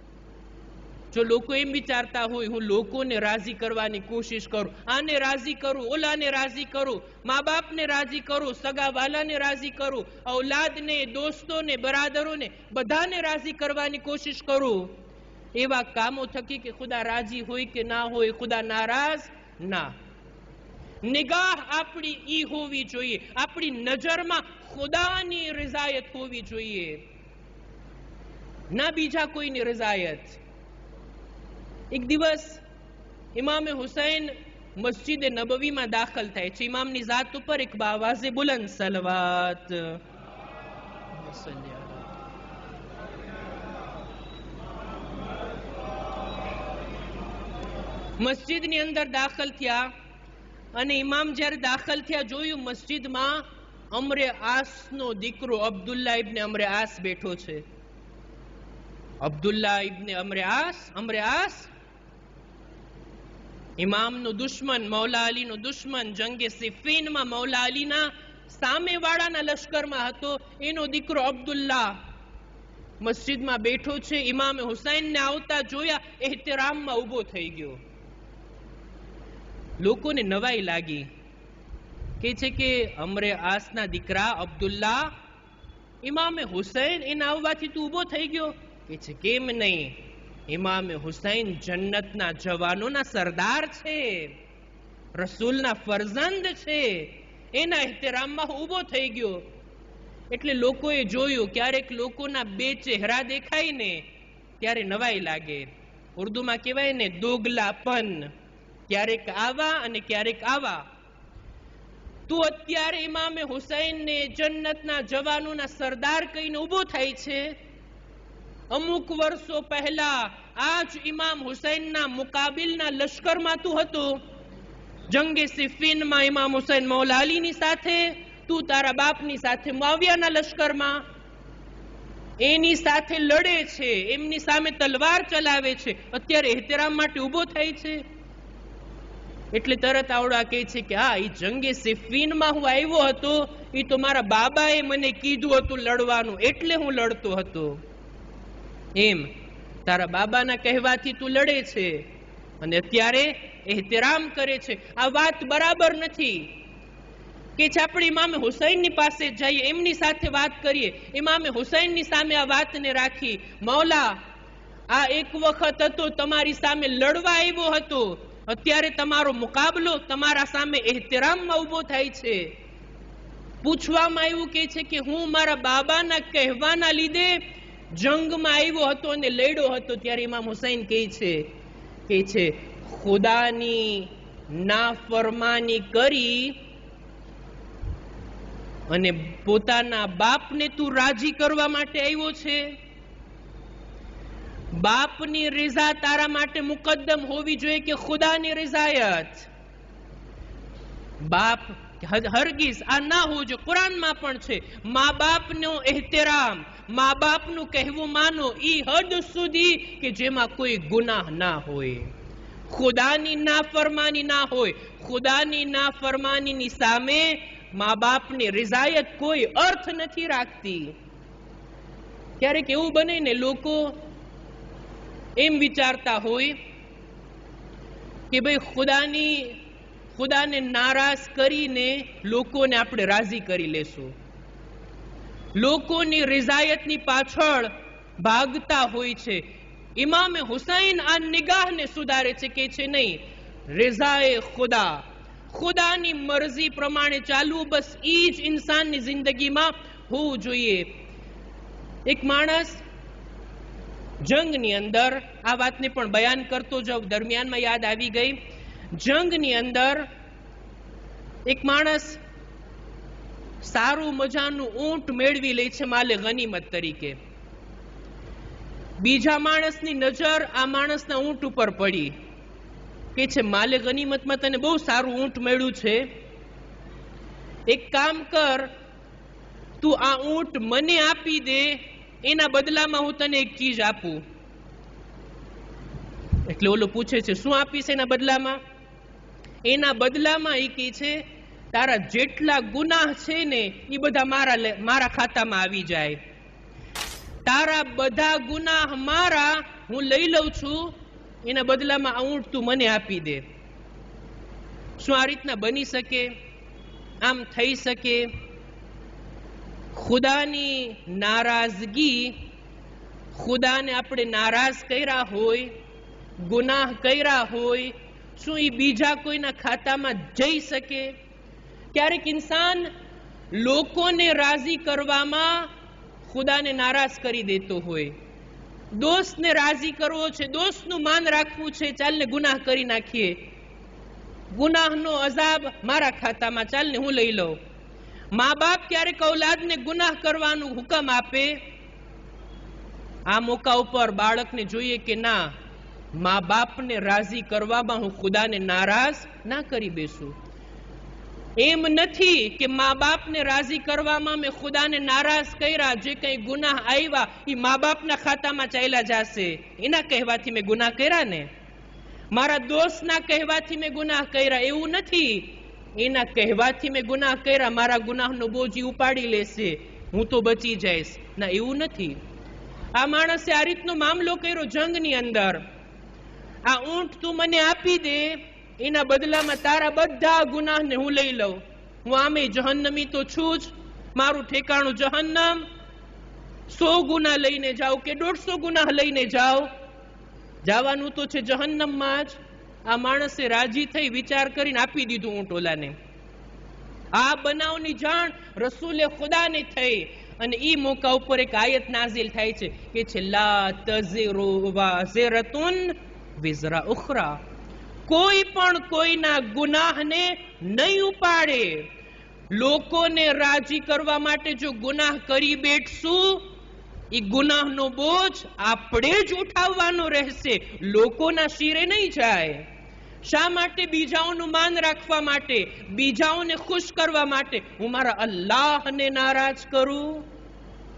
જો લોકો એમ વિચારતા હોય હું લોકોને રાજી કરવાની કોશિશ કરું, આને રાજી કરું, ઓલાને રાજી કરું, મા બાપને રાજી કરું, સગા વાલાને રાજી કરું, ઔલાદને, દોસ્તોને, બરાદરોને બધાને રાજી કરવાની કોશિશ કરું, એવા કામો થકી કે ખુદા રાજી હોય કે ના હોય, ખુદા નારાજ ના. નિગાહ આપણી ઈ હોવી જોઈએ, આપણી નજરમાં ખુદાની રઝાયત હોવી જોઈએ, ના બીજા કોઈની રઝાયત. એક દિવસ ઇમામે હુસૈન મસ્જિદે નબવીમાં દાખલ થાય છે. ઇમામની જાત ઉપર એક બાવાઝે બુલંદ સલવાત. મસ્જિદની અંદર દાખલ થયા અને ઇમામ જ્યારે દાખલ થયા જોયું મસ્જિદમાં અમરે આસનો દીકરો અબ્દુલ્લા ઇબ્ને અમરે આસ બેઠો છે. અબ્દુલ્લા ઇબ્ને અમરે આસ ઇમામનો દુશ્મન, મૌલા અલીનો દુશ્મન, જંગે સિફીનમાં મૌલા અલીના સામેવાળાના લશ્કરમાં હતો. એનો દીકરો અબ્દુલ્લા મસ્જિદમાં બેઠો છે. ઇમામે હુસૈનને આવતા જોયા, એહતરામમાં ઊભો થઈ ગયો. લોકોને નવાઈ લાગી, કે છે કે અમરે આસના દીકરા અબ્દુલ્લા, ઇમામે હુસૈન એના આવવાથી તું ઊભો થઈ ગયો? કે છે કેમ નહીં, ઇમામે હુસૈન જન્નતના જવાનોના સરદાર છે, રસૂલના ફરજંદ છે, એના એહતરામમાં ઊભો થઈ ગયો. એટલે લોકોએ જોયું, ક્યારેક લોકોના બે ચહેરા દેખાય ને ત્યારે નવાઈ લાગે. ઉર્દુમાં કહેવાય ને દોગલાપન, ક્યારેક આવા અને ક્યારેક આવા. તું અત્યારે ઇમામે હુસૈનને જન્નતના જવાનોના સરદાર કહીને ઊભો થાય છે. અમુક વર્ષો પહેલા આજ ઇમામ હુસૈનના મુકાબિલના લશ્કરમાં તું હતો, જંગે સિફીનમાં ઇમામ હુસૈન મૌલા અલીની સાથે, તું તારા બાપની સાથે મુઆવિયાના લશ્કરમાં. એની સાથે લડે છે, એમની સામે તલવાર ચલાવે છે, અત્યારે એહતરામ માટે ઉભો થાય છે. એટલે તરત આવડા કહે છે કે હા, એ જંગે સિફીનમાં હું આવ્યો હતો, એ તો મારા બાબાએ મને કીધું હતું લડવાનું, એટલે હું લડતો હતો. એમ તારા બાબાના કહેવાથી તું લડે છે અને અત્યારે એહતરામ કરે છે. આ વાત બરાબર નથી. કે છે આપણે ઇમામે હુસૈનની પાસે જઈએ, એમની સાથે વાત કરીએ, ઇમામે હુસૈનની સામે આ વાતને રાખી, મૌલા આ એક વખત હતો તમારી સામે લડવા આવ્યો હતો, અત્યારે તમારો મુકાબલો તમારા સામે એહતરામમાં ઉભો થાય છે. પૂછવામાં આવ્યું કે છે કે હું મારા બાબાના કહેવાના લીધે જંગમાં આવ્યો હતો અને લડ્યો હતો. ત્યારે ઇમામ હુસૈન કહે છે ખુદાની નાફરમાની કરી અને પોતાના બાપને તું રાજી કરવા માટે આવ્યો છે? બાપની રજા તારા માટે મુકદ્દમ હોવી જોઈએ કે ખુદાની રજાયત? બાપ હરગીઝ આ ના હોવું જોઈએ. કુરાનમાં પણ છે મા બાપનો એહતરામ, મા બાપનું કહેવું માનો ઈ હદ સુધી કે જેમાં કોઈ ગુનાહ ના હોય, ખુદાની નાફરમાની ના હોય. ખુદાની નાફરમાનીની સામે મા બાપની રિઝાયત કોઈ અર્થ નથી રાખતી. ક્યારેક એવું બને ને, લોકો એમ વિચારતા હોય કે ભાઈ ખુદાને નારાજ કરીને લોકોને આપણે રાજી કરી લેશું. લોકોની રિઝાયતની પાછળ ભાગતા હોય છે. ઇમામે હુસૈન આ નિગાહને સુધારે છે, કે છે નહીં, રિઝાએ ખુદા, ખુદાની મરજી પ્રમાણે ચાલવું, બસ ઈ જ ઇન્સાનની જિંદગીમાં હોવું જોઈએ. એક માણસ જંગની અંદર, આ વાતને પણ બયાન કરતો જાઉં, દરમિયાનમાં યાદ આવી ગઈ, જંગની અંદર એક માણસ સારું મજાનું ઊંટ મેળવી લે છે માલે ગનીમત તરીકે. બીજા માણસની નજર આ માણસના ઊંટ ઉપર પડી, કે છે માલે ગનીમતમાં તને બહુ સારું ઊંટ મળ્યું છે, એક કામ કર, તું આ ઊંટ મને આપી દે, એના બદલામાં હું તને એક ચીજ આપું. એટલે ઓલો પૂછે છે શું આપીશ એના બદલામાં? એના બદલામાં એ કહે છે તારા જેટલા ગુનાહ છે ને એ બધા મારા ખાતામાં આવી જાય, તારા બધા ગુનાહ મારા હું લઈ લઉં છું, એના બદલામાં આ ઊંટ તું મને આપી દે. શું આ રીતના બની શકે? આમ થઈ શકે? ખુદાની નારાજગી, ખુદાને આપણે નારાજ કર્યા હોય, ગુનાહ કર્યા હોય, શું એ બીજા કોઈના ખાતામાં જઈ શકે? ક્યારેક ઇન્સાન લોકોને રાજી કરવામાં ખુદાને નારાજ કરી દેતો હોય. દોસ્તને રાજી કરવો છે, દોસ્તનું માન રાખવું છે, ચાલને ગુનાહ કરી નાખીએ, ગુનાહનો અઝાબ મારા ખાતામાં, ચાલને હું લઈ લઉં. મા બાપ ક્યારેક ઔલાદને ગુનાહ કરવાનું હુકમ આપે, આ મોકા ઉપર બાળકને જોઈએ કે ના, મા બાપને રાજી કરવામાં હું ખુદાને નારાજ ના કરી બેસું. એમ નથી કે મા બાપને રાજી કરવામાં મેં ખુદાને નારાજ કર્યા, જે કઈ ગુનાહ આવ્યા એ મા બાપના ખાતામાં ચાલ્યા જશે, એના કહેવાથી મેં ગુનાહ કર્યા ને, મારા દોસ્તના કહેવાથી મેં ગુનાહ કર્યા, એવું નથી. એના કહેવાથી મેં ગુનાહ કર્યા, મારા ગુનાહનો બોજ ઉપાડી લેશે, હું તો બચી જઈશ, ના એવું નથી. આ માણસે આ રીતનો મામલો કર્યો જંગની અંદર, આ ઊંટ તું મને આપી દે, એના બદલામાં તારા બધા ગુનાહને હું લઈ લઉં, હું આમે જહન્નમી તો છું જ, મારું ઠેકાણું જહન્નમ, 100 ગુનાહ લઈને જાઓ કે 150 ગુનાહ લઈને જાઓ, જવાનું તો છે જહન્નમમાં જ. આ માણસે રાજી થઈ વિચાર કરીને આપી દીધું ઊંટ ઓલાને. આ બનાવની જાણ રસૂલે ખુદાને થઈ અને ઈ મોકા ઉપર એક આયત નાઝિલ થાય છે કે છે લા તઝિરુ વાઝિરતુન વિઝરા ઉખરા, કોઈ પણ કોઈના ગુનાહને નહીં ઉપાડે. લોકોને રાજી કરવા માટે જો ગુનાહ કરી બેઠશું, એ ગુનાહનો બોજ આપણે જ ઉઠાવવાનો રહેશે, લોકોના શિરે નહીં જાય. શા માટે? બીજાઓનું માન રાખવા માટે, બીજાઓને ખુશ કરવા માટે. હું મારા અલ્લાહને નારાજ કરું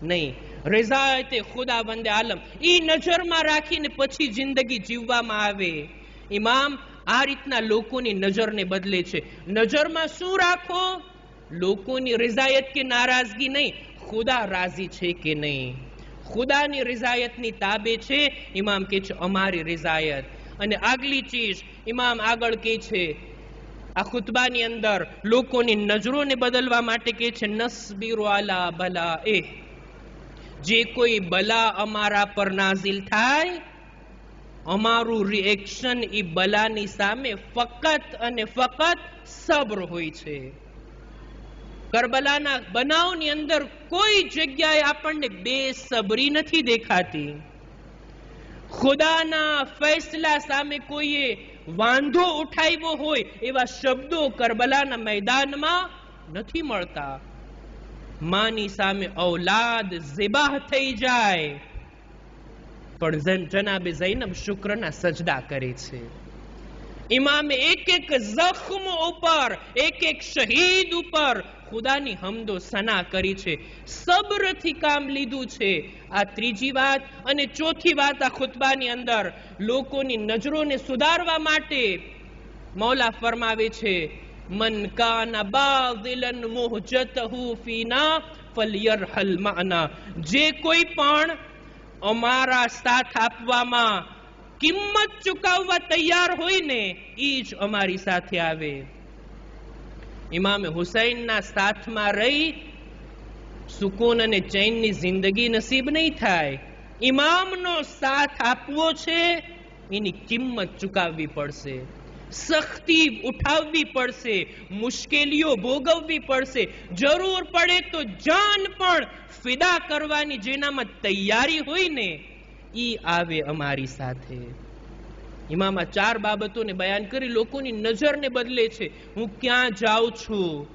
નહીં. રઝાયતે ખુદાવંદ આલમ એ નજરમાં રાખીને પછી જિંદગી જીવવામાં આવે. ઇમામ આ રીતના લોકોની નજરને બદલે છે. નજરમાં શું રાખો? લોકોની રઝાયત કે નારાજગી નહીં, ખુદા રાજી છે કે નહીં. ખુદાની રઝાયતની તાબે છે. ઇમામ કે છે અમારી રઝાયત. અને આગલી ચીજ ઇમામ આગળ કે છે આ ખુતબાની અંદર લોકોની નજરોને બદલવા માટે કે છે નસબીરુ અલા બલા એ, જે કોઈ બલા અમારા પર નાઝિલ થાય અમારું રિએક્શન એ બલાની સામે ફક્ત અને ફક્ત સબ્ર હોય છે. કરબલાના બનાવની અંદર કોઈ જગ્યાએ આપણને બેસબરી નથી દેખાતી. ખુદાના ફૈસલા સામે કોઈએ વાંધો ઉઠાવ્યો હોય એવા શબ્દો કરબલાના મેદાનમાં નથી મળતા. માની સામે ઔલાદ ઝિબાહ થઈ જાય પણ જનાબે ઝૈનબ શુક્રના સજદા કરે છે. ઇમામે એક એક જખ્મ ઉપર, એક એક શહીદ ઉપર ખુદાની હમદો સના કરી છે. સબ્રથી કામ લીધું છે. આ ત્રીજી વાત. અને ચોથી વાત આ ખુતબાની અંદર લોકોની નજરોને સુધારવા માટે મૌલા ફરમાવે છે મન કાના બાઝિલન મુહજતહુ ફીના ફલયરહલ માના. જે કોઈ પણ અમારા સાથ આપવામાં કિંમત ચૂકવવા તૈયાર હોય ને એ જ અમારી સાથે આવે. ઇમામે હુસૈનના સાથમાં રહી સુકૂન અને ચૈનની જિંદગી નસીબ નહીં થાય. ઇમામનો સાથ આપવો છે, એની કિંમત ચૂકવવી પડશે, સખ્તી ઉઠાવવી પડશે, મુશ્કેલીઓ ભોગવવી પડશે, જરૂર પડે તો જાન પણ ફિદા કરવાની જેનામાં તૈયારી હોય ને ઈ આવે અમારી સાથે. ઇમામ આ ચાર બાબતોને બયાન કરી લોકોની નજરને બદલે છે. હું ક્યાં જાઉં છું,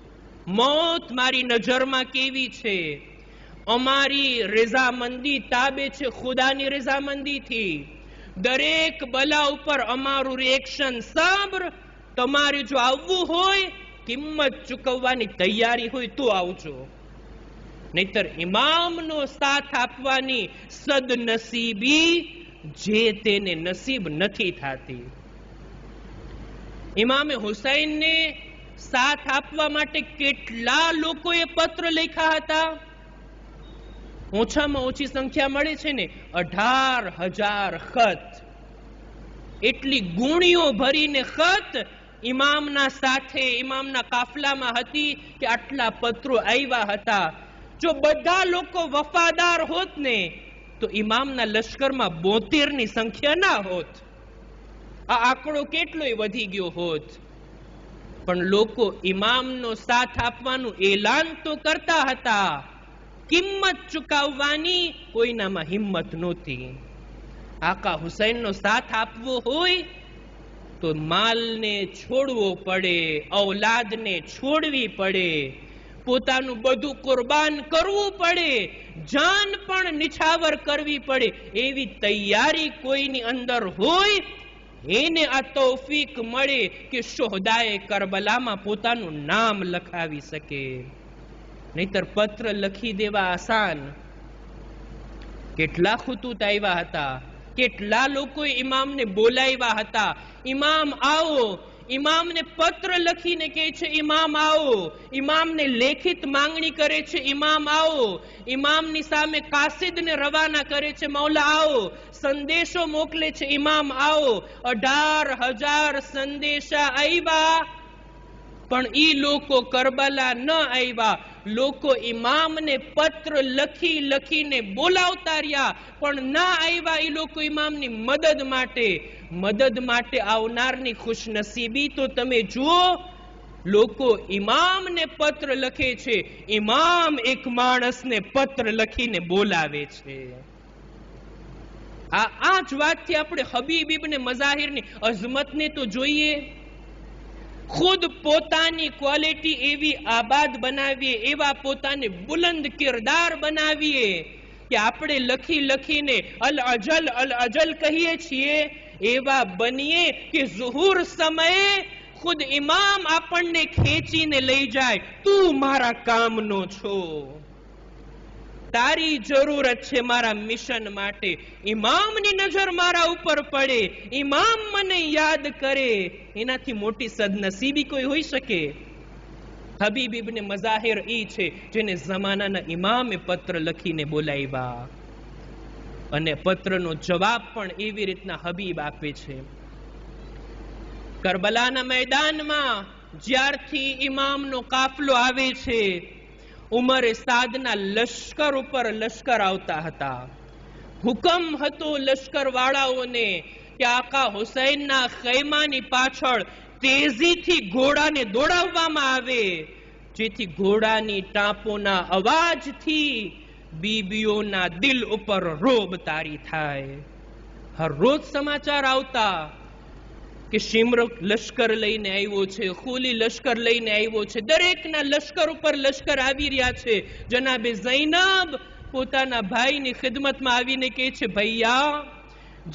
મોત મારી નજરમાં કેવી છે, અમારી રઝામંદી તાબે છે ખુદાની રઝામંદીથી. દરેક બલા ઉપર અમારું રિએક્શન સબ્ર. તમારે જો આવવું હોય, કિંમત ચૂકવવાની તૈયારી હોય તો આવજો, નહીતર ઇમામનો સાથ આપવાની સદનસીબી જે તેને નસીબ નથી થતી. ઇમામે હુસૈનને સાથ આપવા માટે કેટલા લોકોએ પત્ર લખ્યા હતા? ઓછામાં ઓછી સંખ્યા મળે છે ને 18,000 ખત. એટલી ગુણીઓ ભરીને ખત ઇમામના સાથે ઇમામના કાફલામાં હતી કે આટલા પત્રો આવ્યા હતા. જો બધા લોકો વફાદાર હોત ને તો ઇમામના લશ્કરમાં 72ની સંખ્યા ના હોત. આ આંકડો કેટલોય વધી ગયો હોત. પણ લોકો ઇમામનો સાથ આપવાનું એલાન તો કરતા હતા, કિંમત ચૂકવવાની કોઈનામાં હિંમત નહોતી. આકા હુસૈનનો સાથ આપવો હોય તો માલને છોડવો પડે, ઔલાદને છોડવી પડે, પોતાનું બધું કુરબાન કરવું પડે, જાન પણ નિછાવર કરવી પડે. એવી તૈયારી કોઈની અંદર હોય એને આ તૌફીક મળે કે શોહદાએ કરબલામાં પોતાનું નામ લખાવી શકે. નહીતર પત્ર લખી દેવા આસાન. કેટલા ખુતૂત આવ્યા હતા, કેટલા લોકોએ ઇમામને બોલાવ્યા હતા, ઇમામ આવો. ઇમામને પત્ર લખીને કહે છે ઇમામ આવો. ઇમામને લેખિત માંગણી કરે છે ઇમામ આવો. ઇમામની સામે કાસિદને રવાના કરે છે મૌલા આવો. સંદેશો મોકલે છે ઇમામ આવો. 18,000 સંદેશા આવ્યા પણ ઈ લોકો કરબલા ન આવ્યા. લોકો ઇમામને પત્ર લખી લખીને બોલાવતા રહ્યા પણ ના આવ્યા. ઈ લોકો ઇમામની મદદ માટે આવનારની ખુશનસીબી તો તમે જુઓ. લોકો ઇમામને પત્ર લખે છે, ઇમામ એક માણસને પત્ર લખીને બોલાવે છે. આ જ વાતથી આપણે હબીબ ઇબ્ને મઝાહિરની અઝમતને તો જોઈએ. ખુદ પોતાની ક્વોલિટી એવી આબાદ બનાવીએ, એવા પોતાને બુલંદ કિરદાર બનાવીએ કે આપણે લખી લખીને અલ અજલ કહીએ છીએ. એવા બનીએ કે ઝુહુર સમયે ખુદ ઇમામ આપણને ખેંચીને લઈ જાય, તું મારા કામનો છો. તારી જરૂરત છે મારા મિશન માટે. ઇમામની નજર મારા ઉપર પડે, ઇમામ મને યાદ કરે, એનાથી મોટી સદનસીબી કોઈ હોઈ શકે? હબીબ ઇબ્ને મઝાહિર ઈ છે જેને જમાનાના ઇમામે પત્ર લખીને બોલાવ્યા, અને પત્રનો જવાબ પણ એવી રીતના હબીબ આપે છે. કરબલાના મેદાનમાં જ્યારથી ઇમામનો કાફલો આવે છે, ઉમરે સાદના લશ્કર ઉપર લશ્કર આવતા હતા. હુકમ હતો લશ્કર વાળાઓને કે આકા હુસૈનના ખૈમાની પાછળ તેજીથી ઘોડાને દોડાવવામાં આવે, જેથી ઘોડાની ટાપોના અવાજથી બીબીઓના દિલ ઉપર રોબ તારી થાય. હર રોજ સમાચાર આવતા કે શિમ્ર લશ્કર લઈને આવ્યો છે, ખુલી લશ્કર લઈને આવ્યો છે, દરેકના લશ્કર ઉપર લશ્કર આવી રહ્યા છે. જનાબે ઝૈનબ પોતાના ભાઈની ખિદમતમાં આવીને કહે છે, ભૈયા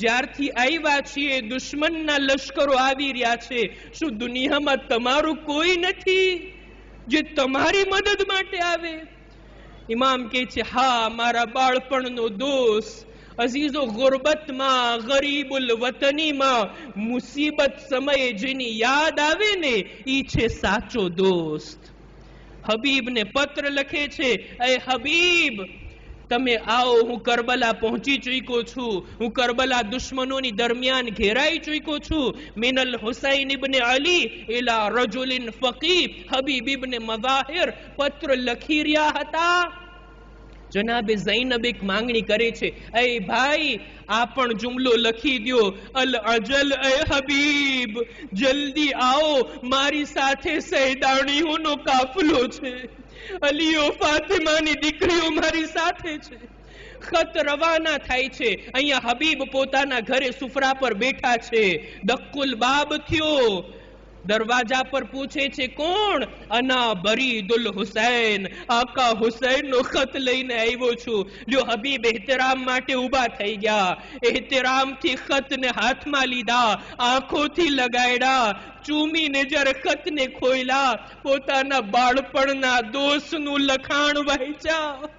જ્યારથી આવ્યા છીએ દુશ્મનના લશ્કરો આવી રહ્યા છે, શું દુનિયામાં તમારું કોઈ નથી જે તમારી મદદ માટે આવે? ઇમામ કહે છે, હા, મારા બાળપણનો દોસ્ત, અઝીઝો ગુરબતમાં, ગરીબુલ વતનીમાં મુસીબત સમયે જેની યાદ આવે ને ઈ છે સાચો દોસ્ત. હબીબને પત્ર લખે છે, એ હબીબ તમે આવો, હું કરબલા પહોંચી ચૂક્યો છું, હું કરબલા દુશ્મનોની દરમિયાન ઘેરાઈ ચૂક્યો છું. મિનલ હુસૈન ઇબ્ને અલી ઇલા રજુલિન ફકી. હબીબ ઇબ્ને મઝાહિર પત્ર લખી રહ્યા હતા. જનાબે ઝૈનબ એક માંગણી કરે છે, એ ભાઈ આ પણ જુમલો લખી દો, અલ અજલ એ હબીબ, જલ્દી આવો, મારી સાથે સૈદાણીઓનો કાફલો છે, અલીઓ ફાતિમાની દીકરીઓ મારી સાથે છે. ખત રવાના થાય છે. અહીંયા હબીબ પોતાના ઘરે સુફરા પર બેઠા છે. દક્કુલ બાબ થયો, દરવાજા પર પૂછે છે, કોણ? અના બરીદુલ હુસૈન, આકા હુસૈન નો ખત લઈને આવ્યો છું. લ્યો હબીબ એહતરામ માટે ઉભા થઈ ગયા, એહતરામથી ખતને હાથમાં લીધા, આંખોથી લગાડ્યા, ચૂમીને જ્યારે ખતને ખોલ્યા, પોતાના બાળપણના દોસ્તનું લખાણ વાંચ્યા.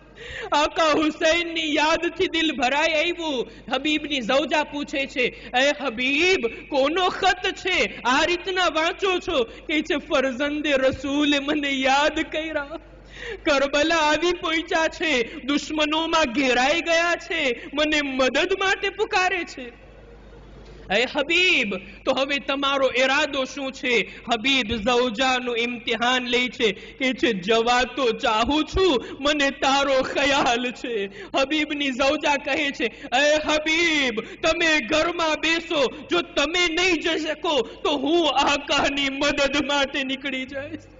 આકા હુસૈનની યાદથી દિલ ભરાઈ આવ્યું. હબીબની ઝૌજા પૂછે છે, એ હબીબ કોનો ખત છે, આ રીતના વાંચો છો? કે છે, ફરઝંદે રસૂલે મને યાદ કર્યા, કરબલા આવી પહોંચ્યા છે, દુશ્મનોમાં ઘેરાઈ ગયા છે, મને મદદ માટે પુકારે છે. એ હબીબ તો હવે તમારો ઈરાદો શું છે? હબીબ ઝૌજાનું ઇમ્તિહાન લે છે, કે છે જવા તો ચાહું છું, મને તારો ખ્યાલ છે. હબીબની ઝૌજા કહે છે, એ હબીબ તમે ઘરમાં બેસો, જો તમે નહીં જઈ શકો તો હું આકાની મદદ માટે નીકળી જઈશ.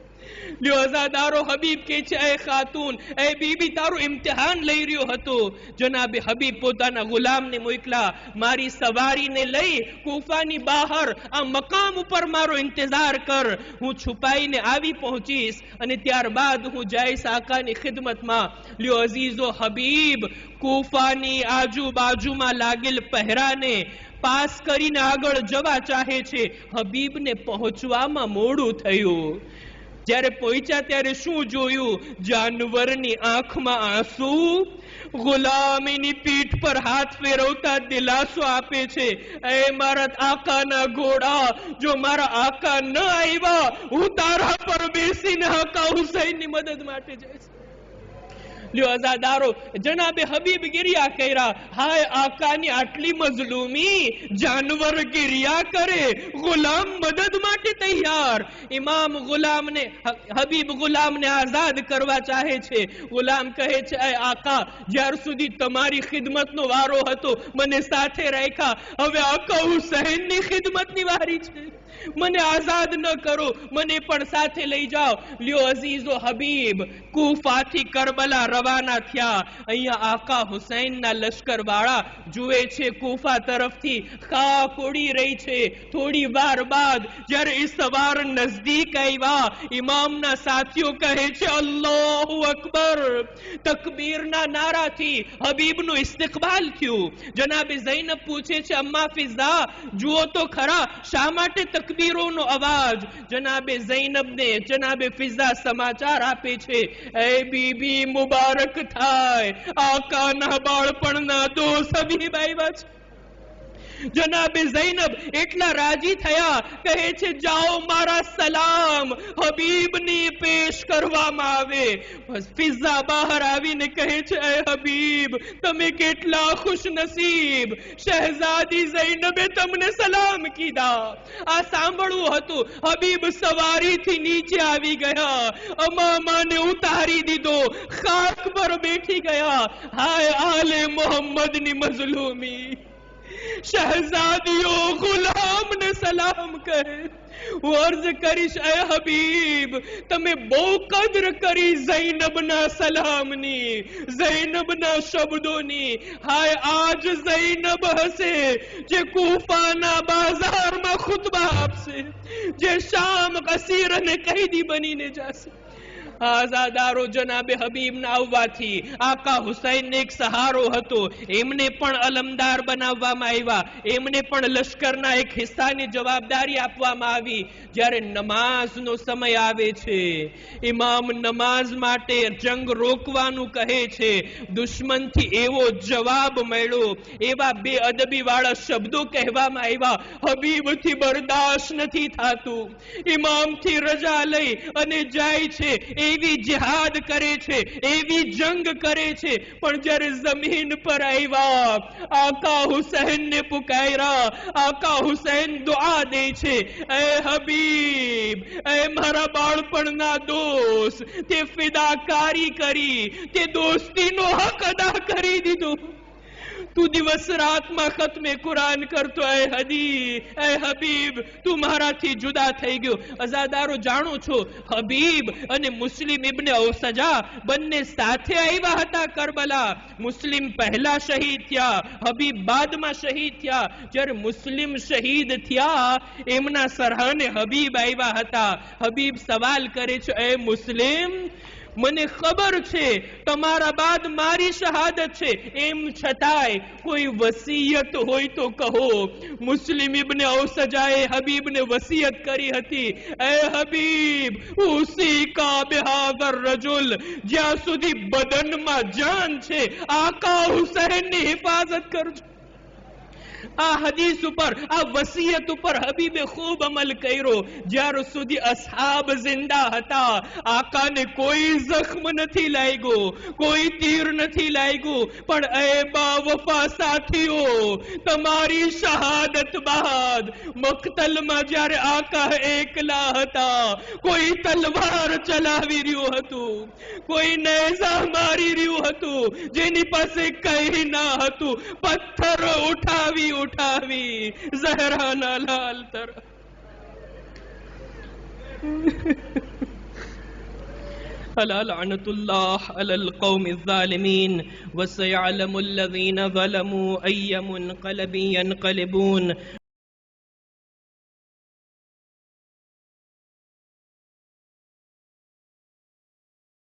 લ્યો અઝાદારો, હબીબ કે છે, એ ખાતુન, એ બીબી તારું ઇમ્તિહાન લઈ રહ્યો હતો. જનાબે હબીબ પોતાના ગુલામને મોકલા, મારી સવારીને લઈ કૂફાની બહાર આ મકામ ઉપર મારો ઇંતજાર કર, હું છુપાઈને આવી પહોંચીશ અને ત્યારબાદ હું જઈશ આકાની ખિદમતમાં. લ્યો અઝીઝો, હબીબ કૂફાની આજુબાજુમાં લાગેલ પહેરાને પાસ કરીને આગળ જવા ચાહે છે. હબીબને પહોંચવામાં મોડું થયું. જ્યારે પહોંચ્યા ત્યારે શું જોયું? જાનવરની આંખમાં આંસુ, ગુલામીની પીઠ પર હાથ ફેરવતા દિલાસો આપે છે, એ મારા આકાના ઘોડા, જો મારા આકા ન આવ્યા હું તારા પર બેસીને આકા હુસૈનની મદદ માટે જઈશ. લ્યો અઝાદારો, જનાબે હબીબ ગિરિયા કર્યા, હાય આકાની આટલી મઝલૂમી, જાનવર ગિરિયા કરે, ગુલામ મદદ માટે તૈયાર. ઇમામ ગુલામને, હબીબ ગુલામને આઝાદ કરવા ચાહે છે. ગુલામ કહે છે, એ આકા જ્યાર સુધી તમારી ખિદમતનો વારો હતો મને સાથે રાખ્યા, હવે આકા હુસૈનની ખિદમતની વારી છે, મને આઝાદ ન કરો, મને પણ સાથે લઈ જાઓ. લ્યો અઝીઝો, હબીબ કૂફાથી કરબલા રવાના થયા. અહીંયા આકા હુસૈનના લશ્કર વાળા જુએ છે કૂફા તરફથી ખાક ઉડી રહી છે. થોડી વાર બાદ જ્યારે એ સવાર નજદીક આવ્યા, ઇમામના સાથીઓ કહે છે, અલ્લાહુ અકબર. તકબીરના નારાથી હબીબનું ઇસ્તિકબાલ થયું. જનાબે ઝૈનબ પૂછે છે, અમ્મા ફિઝા જુઓ તો ખરા, શા માટે તકબીરોનો અવાજ. જનાબે ઝૈનબને જનાબે ફિઝા સમાચાર આપે છે, એ બીબી મુબારક થાય, આકાના બાળપણના દોસ્ત હબીબ આવ્યા છે. જનાબે ઝૈનબ એટલા રાજી થયા, કહે છે જાઓ મારા સલામ હબીબની પેશ કરવામાં આવે. બસ ફિઝા બહાર આવીને કહે છે, એ હબીબ તમે કેટલા ખુશ નસીબ, શહેઝાદી ઝૈનબે તમને સલામ કીધા. આ સાંભળવું હતું. હબીબ સવારીથી નીચે આવી ગયા, અમામાને ઉતારી દીધો, ખાક પર બેઠી ગયા. હાય આલે મોહમ્મદની મઝલૂમી, શહેઝાદીઓ ગુલામને સલામ કહે. હું અર્જ કરીશ, એ હબીબ તમે બહુ કદર કરી ઝૈનબના સલામની, ઝૈનબના શબ્દોની. હાય આજ ઝૈનબ હશે જે કૂફાના બાજારમાં ખુતબા આપશે, જે શામ અસીર અને કૈદી બનીને જશે. આઝાદારો જનાબે હબીબના આવવાથી આકા હુસૈનને એક સહારો હતો. એમને પણ અલમદાર બનાવવામાં આવ્યા, એમને પણ લશ્કરના એક હિસ્સાની જવાબદારી આપવામાં આવી. જ્યારે નમાઝનો સમય આવે છે, ઇમામ નમાઝ માટે જંગ રોકવાનું કહે છે, દુશ્મનથી એવો જવાબ મળ્યો, એવા બેઅદબી વાળા શબ્દો કહેવામાં આવ્યા, હબીબથી બરદાશ્ત નથી થતું. ઇમામથી રજા લઈ અને જાય છે, એવી જિહાદ કરે છે, એવી જંગ કરે છે. પણ જ્યારે જમીન પર આવ્યા, આકા હુસૈનને પુકાર્યા, આકા હુસૈન દુઆ દે છે, એ હબીબ, એ મારા બાળપણના દોસ્ત, તે ફિદાકારી કરી, તે દોસ્તીનો હક અદા કરી દીધો. તું દિવસ રાતમાં ખતમે કુરાન કરતો, એ હબીબ તું મારાથી જુદા થઈ ગયો. અઝાદારો જાણો છો, હબીબ અને મુસ્લિમ ઇબ્ને ઔસજા બંને સાથે આવ્યા હતા કરબલા. મુસ્લિમ પહેલા શહીદ થયા, હબીબ બાદમાં શહીદ થયા. જ્યારે મુસ્લિમ શહીદ થયા, એમના સરહાને હબીબ આવ્યા હતા. હબીબ સવાલ કરે છે, એ મુસ્લિમ, મને ખબર છે તમારા બાદ મારી શહાદત છે, એમ છતાંય કોઈ વસિયત હોય તો કહો. મુસ્લિમ ઇબ્ને ઔસજાએ હબીબને વસિયત કરી હતી, એ હબીબ ઉસીકા બિહાઝર રજુલ, જ્યાં સુધી બદનમાં જાન છે આકા હુસૈનની હિફાજત કરજો. આ હદીસ ઉપર, આ વસિયત ઉપર હબીબે ખૂબ અમલ કર્યો. જ્યાર સુધી અસહાબ જિંદા હતા, આકાને કોઈ જખ્મ નથી લાગ્યો, કોઈ તીર નથી લાગ્યું. પણ એ બાવફા સાથીઓ, તમારી શહાદત બાદ મક્તલમાં જ્યારે આકા એકલા હતા, કોઈ તલવાર ચલાવી રહ્યું હતું, કોઈ નેઝા મારી રહ્યું હતું, જેની પાસે કઈ ના હતું, પથ્થર ઉઠાવી ઝહરાના લાલ તરફ. ألا لعنة الله على القوم الظالمين وسيعلم الذين ظلموا أي منقلب ينقلبون